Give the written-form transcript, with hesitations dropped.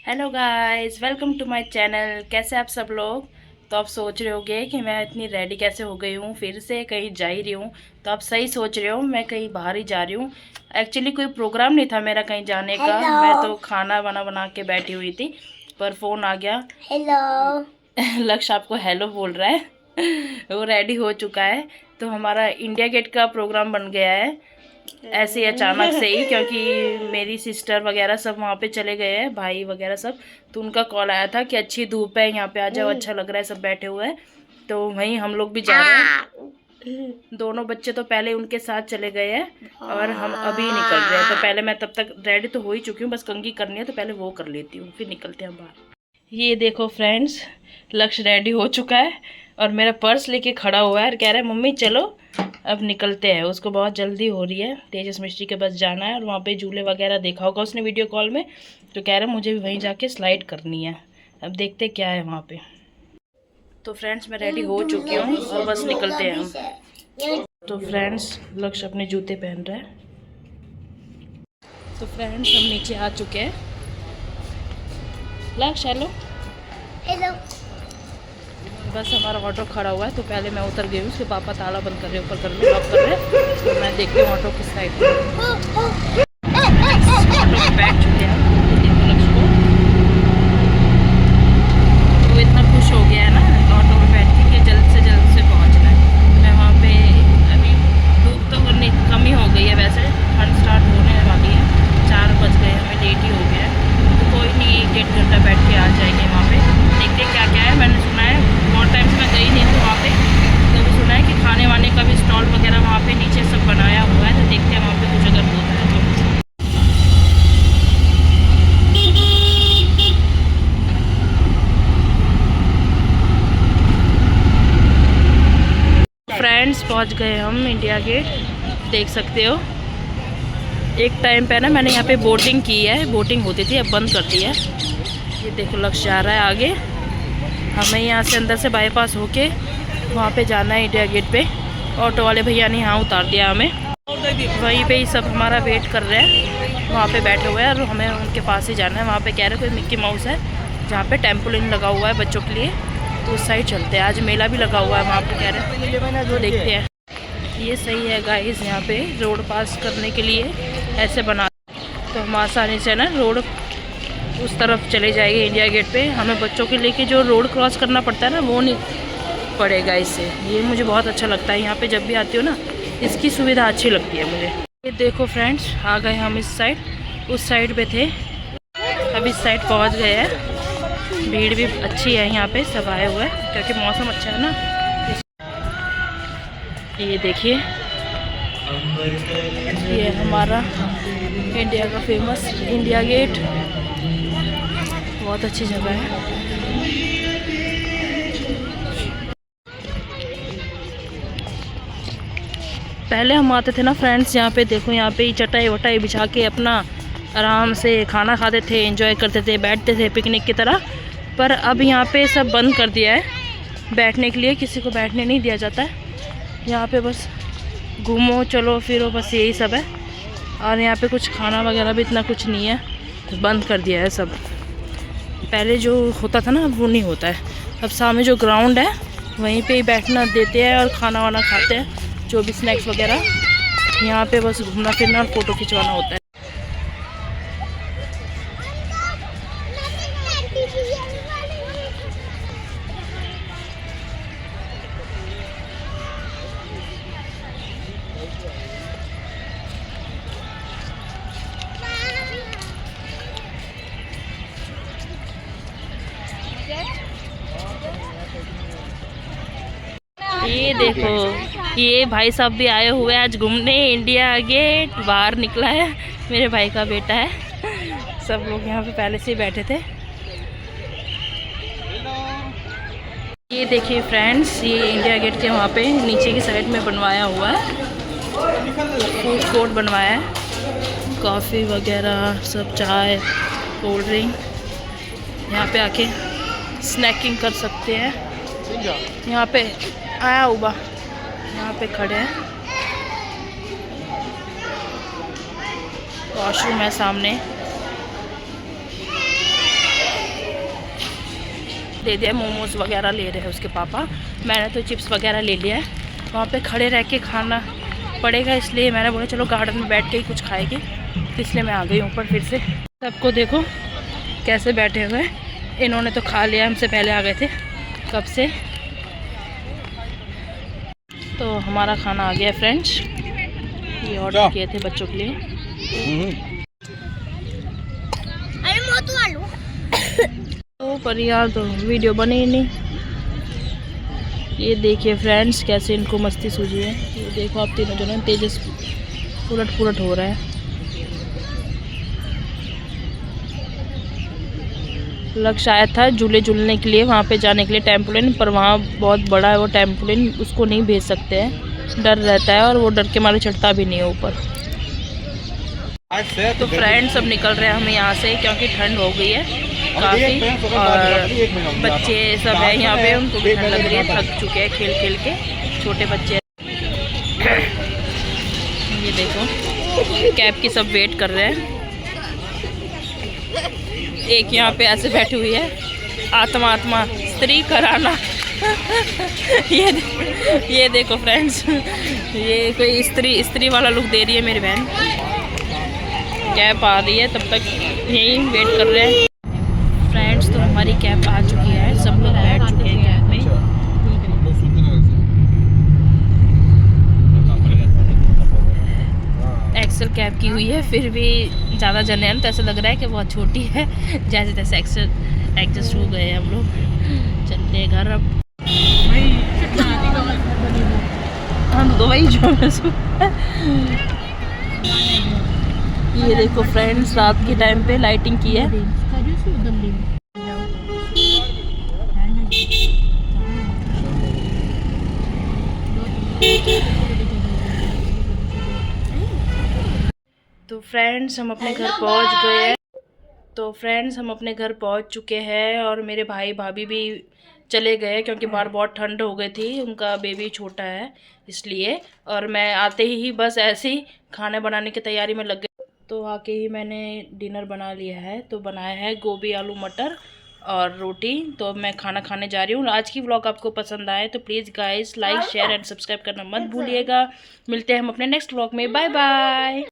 Hello guys, welcome to my channel. कैसे आप सब लोग। तो आप सोच रहे होगे कि मैं इतनी रेडी कैसे हो गई हूँ, फिर से कहीं जा ही रही हूँ। तो आप सही सोच रहे हो, मैं कहीं बाहर ही जा रही हूँ। एक्चुअली कोई प्रोग्राम नहीं था मेरा कहीं जाने का। मैं तो खाना बना बना के बैठी हुई थी, पर फ़ोन आ गया। हेलो लक्ष्य आपको हेलो बोल रहा है। वो रेडी हो चुका है। तो हमारा इंडिया गेट का प्रोग्राम बन गया है ऐसे ही अचानक से ही, क्योंकि मेरी सिस्टर वगैरह सब वहाँ पे चले गए हैं, भाई वगैरह सब। तो उनका कॉल आया था कि अच्छी धूप है, यहाँ पे आ जाओ, अच्छा लग रहा है, सब बैठे हुए हैं। तो वहीं हम लोग भी जा रहे हैं। दोनों बच्चे तो पहले उनके साथ चले गए हैं और हम अभी निकल रहे हैं। तो पहले मैं तब तक रेडी तो हो ही चुकी हूँ, बस कंघी करनी है तो पहले वो कर लेती हूँ, फिर निकलते हैं बाहर। ये देखो फ्रेंड्स, लक्ष्य रेडी हो चुका है और मेरा पर्स लेके खड़ा हुआ है और कह रहा है मम्मी चलो अब निकलते हैं। उसको बहुत जल्दी हो रही है, तेजस मिस्त्री के पास जाना है और वहाँ पे झूले वगैरह देखा होगा उसने वीडियो कॉल में। तो कह रहा है मुझे भी वहीं जाके स्लाइड करनी है। अब देखते क्या है वहाँ पे। तो फ्रेंड्स मैं रेडी हो चुकी हूँ और बस निकलते हैं हम। तो फ्रेंड्स लक्ष्य अपने जूते पहन रहा है। तो फ्रेंड्स हम नीचे आ चुके हैं। लक्ष्य हेलो। हेलो। बस हमारा ऑटो खड़ा हुआ है, तो पहले मैं उतर गई हूँ। उसके पापा ताला बंद कर रहे हैं, ऊपर कर रहे हैं, लॉक कर रहे हैं। तो मैं देखती हूँ ऑटो किस साइड पे। ऑटो में बैठ चुके हैं। तो देखो लक्ष्य को, वो इतना खुश हो गया है ना ऑटो में बैठ के कि जल्द से पहुँचना है। मैं वहाँ पे अभी धूप तो कम ही हो गई है, वैसे ठंड स्टार्ट होने वाली है। 4 बज गए, हमें लेट ही हो गया है। तो कोई नहीं, 1-1.5 घंटा बैठ के आ जाएंगे वहाँ पे। देखते क्या क्या है। मैंने सुना है, बहुत टाइम से मैं गई नहीं हूँ वहाँ पे, तो भी सुना है कि खाने वाने का भी स्टॉल वगैरह वहाँ पे नीचे सब बनाया हुआ है। तो देखते हैं वहाँ पे कुछ अगर होता है तो। फ्रेंड्स पहुँच गए हम इंडिया गेट, देख सकते हो। एक टाइम पे ना मैंने यहाँ पे बोटिंग की है, बोटिंग होती थी, अब बंद कर दी है। ये देखो लक्ष्य जा रहा है आगे। हमें यहाँ से अंदर से बाईपास होके वहाँ पे जाना है इंडिया गेट पे। ऑटो वाले भैया ने यहाँ उतार दिया हमें, वहीं पे ही सब हमारा वेट कर रहे हैं। वहाँ पे बैठे हुए हैं और हमें उनके पास ही जाना है। वहाँ पे कह रहे कोई मिक्की माउस है जहाँ पे टेम्पोलिन लगा हुआ है बच्चों के लिए, तो उस साइड चलते हैं। आज मेला भी लगा हुआ है वहाँ पे कह रहे हैं, जो देखते हैं। ये सही है गाइस, यहाँ पे रोड पास करने के लिए ऐसे बना, तो हम आसानी से ना रोड उस तरफ चले जाएंगे इंडिया गेट पे। हमें बच्चों के लिए जो रोड क्रॉस करना पड़ता है ना, वो नहीं पड़ेगा इससे। ये मुझे बहुत अच्छा लगता है, यहाँ पे जब भी आती हूँ ना इसकी सुविधा अच्छी लगती है मुझे। ये देखो फ्रेंड्स, आ गए हम इस साइड, उस साइड पे थे, अब इस साइड पहुँच गए हैं। भीड़ भी अच्छी है यहाँ पे, सब आए हुए हैं क्योंकि मौसम अच्छा है ना। ये देखिए, ये हमारा इंडिया का फेमस इंडिया गेट, बहुत अच्छी जगह है। पहले हम आते थे ना फ्रेंड्स, यहाँ पे देखो, यहाँ पे चटाई वटाई बिछा के अपना आराम से खाना खाते थे, एंजॉय करते थे, बैठते थे पिकनिक की तरह। पर अब यहाँ पे सब बंद कर दिया है बैठने के लिए, किसी को बैठने नहीं दिया जाता है यहाँ पे। बस घूमो चलो फिरो, बस यही सब है। और यहाँ पे कुछ खाना वगैरह भी इतना कुछ नहीं है, तो बंद कर दिया है सब। पहले जो होता था ना, अब वो नहीं होता है। अब सामने जो ग्राउंड है वहीं पे ही बैठना देते हैं और खाना वाना खाते हैं, जो भी स्नैक्स वगैरह। यहाँ पे बस घूमना फिरना और फ़ोटो खिंचवाना होता है। ये देखो, ये भाई साहब भी आए हुए आज घूमने इंडिया गेट। बाहर निकला है, मेरे भाई का बेटा है। सब लोग यहाँ पे पहले से ही बैठे थे। ये देखिए फ्रेंड्स, ये इंडिया गेट के वहाँ पे नीचे की साइड में बनवाया हुआ है, फूड कोर्ट बनवाया है। कॉफ़ी वगैरह सब, चाय, कोल्ड ड्रिंक, यहाँ पे आके स्नैकिंग कर सकते हैं। यहाँ पे आया हुआ, यहाँ पे खड़े हैं। वॉशरूम है सामने। दे दिया। मोमोज़ वगैरह ले रहे हैं उसके पापा। मैंने तो चिप्स वगैरह ले लिया है। वहाँ पे खड़े रह के खाना पड़ेगा, इसलिए मैंने बोला चलो गार्डन में बैठ के ही कुछ खाएगी, तो इसलिए मैं आ गई ऊपर फिर से। सबको देखो कैसे बैठे हुए हैं। इन्होंने तो खा लिया, हमसे पहले आ गए थे कब से। तो हमारा खाना आ गया फ्रेंड्स। ये ऑर्डर किए थे बच्चों के लिए। तो पर यार तो वीडियो बने ही नहीं। ये देखिए फ्रेंड्स कैसे इनको मस्ती सूझी है। ये देखो आप तीनों जने तेजस उलट पुलट हो रहा है। लक्ष्य आया था झूले झूलने के लिए, वहाँ पे जाने के लिए टेम्पोलिन, पर वहाँ बहुत बड़ा है वो टेम्पोलिन, उसको नहीं भेज सकते हैं, डर रहता है और वो डर के मारे चढ़ता भी नहीं है ऊपर। तो फ्रेंड्स अब निकल रहे हैं हम यहाँ से, क्योंकि ठंड हो गई है काफ़ी, और बच्चे सब हैं यहाँ पे, उनको भी ठंड लग रही है, थक चुके हैं खेल खेल के, छोटे बच्चे। ये देखो कैब की सब वेट कर रहे हैं। एक यहाँ पे ऐसे बैठी हुई है, आत्मा आत्मा स्त्री कराना। ये देखो फ्रेंड्स, ये कोई स्त्री वाला लुक दे रही है मेरी बहन। कैब आ रही है, तब तक यहीं वेट कर रहे हैं फ्रेंड्स। तो हमारी कैब आ चुकी है, सब लोग बैठ चुके हैं कैब में। एक्सेल कैब की हुई है, फिर भी ज़्यादा जने हैं तो ऐसा लग रहा है कि बहुत छोटी है। जैसे तैसे एडजस्ट हो गए हम लोग, चलते हैं घर अब। हम तो वही जो ये देखो फ्रेंड्स, रात के टाइम पे लाइटिंग की है। तो फ्रेंड्स हम अपने घर पहुंच गए। तो फ्रेंड्स हम अपने घर पहुंच चुके हैं, और मेरे भाई भाभी भी चले गए क्योंकि बाहर बहुत ठंड हो गई थी, उनका बेबी छोटा है इसलिए। और मैं आते ही बस ऐसे ही खाना बनाने की तैयारी में लग गई। तो आके ही मैंने डिनर बना लिया है। तो बनाया है गोभी आलू मटर और रोटी। तो मैं खाना खाने जा रही हूँ। आज की व्लॉग आपको पसंद आए तो please guys like share and subscribe करना मत भूलिएगा। मिलते हैं हम अपने नेक्स्ट व्लॉग में। Bye bye.